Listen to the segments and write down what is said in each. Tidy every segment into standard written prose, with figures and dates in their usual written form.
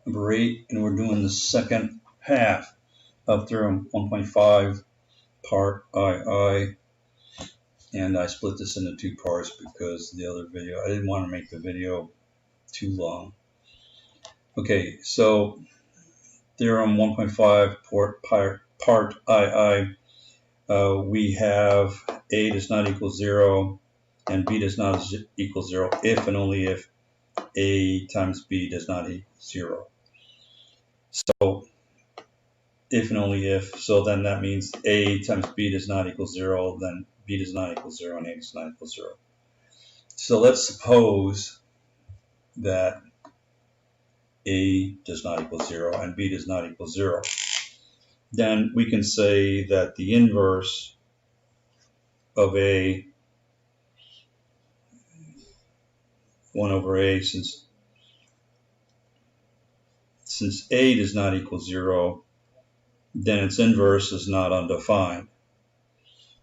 number 8, and we're doing the second half of Theorem 1.5, part II. And I split this into 2 parts because the other video, I didn't want to make the video too long. Okay, so Theorem 1.5, part II, we have A does not equal 0 and B does not equal 0 if and only if A times B does not equal 0. So if and only if, so then that means A times B does not equal 0, then B does not equal 0 and A does not equal 0. So let's suppose that A does not equal 0 and B does not equal 0. Then we can say that the inverse of A, 1 over A, since A does not equal 0, then its inverse is not undefined.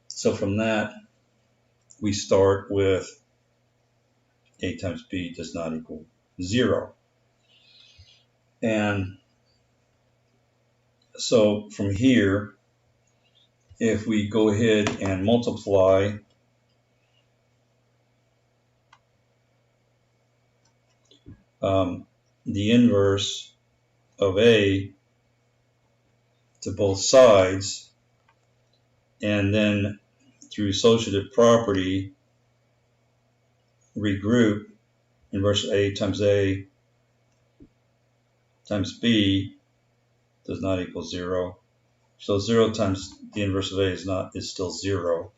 So from that, we start with A times B does not equal 0. And so from here, if we go ahead and multiply the inverse of A to both sides, and then through associative property regroup inverse of A times B does not equal 0. So 0 times the inverse of A is still 0.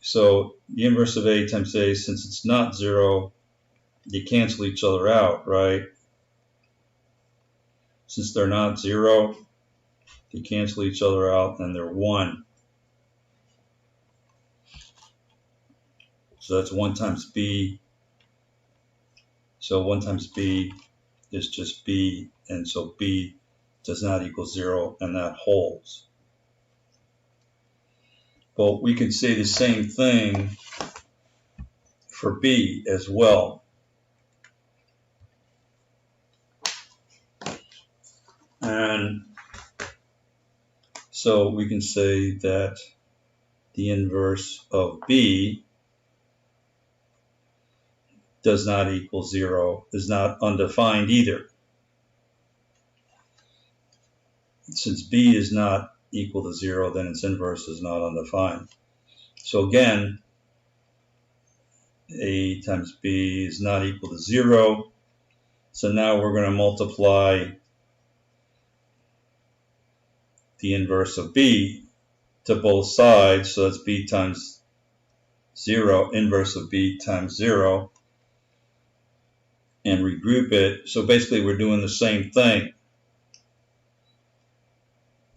So the inverse of A times A, since it's not 0, they cancel each other out, right? Since they're not 0, they cancel each other out and they're 1. So that's 1 times B. So 1 times B is just B, and so B does not equal 0, and that holds. Well, we can say the same thing for B as well. And so we can say that the inverse of B does not equal 0, is not undefined either. Since B is not equal to 0, then its inverse is not undefined. So again, A times B is not equal to 0. So now we're going to multiply the inverse of B to both sides. So that's B times 0, inverse of B times 0, and regroup it. So basically we're doing the same thing.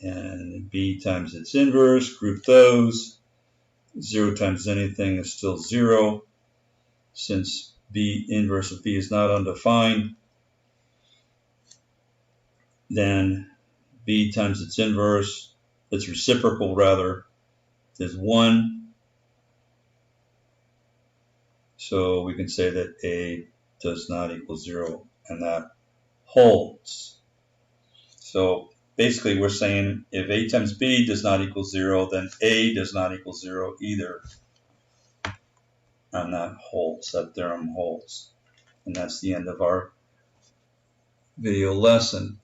And B times its inverse, group those. 0 times anything is still 0. Since B inverse of B is not undefined, then B times its inverse, its reciprocal rather, is 1. So we can say that A does not equal 0, and that holds. So basically we're saying if A times B does not equal 0, then A does not equal 0 either. And that holds, that theorem holds. And that's the end of our video lesson.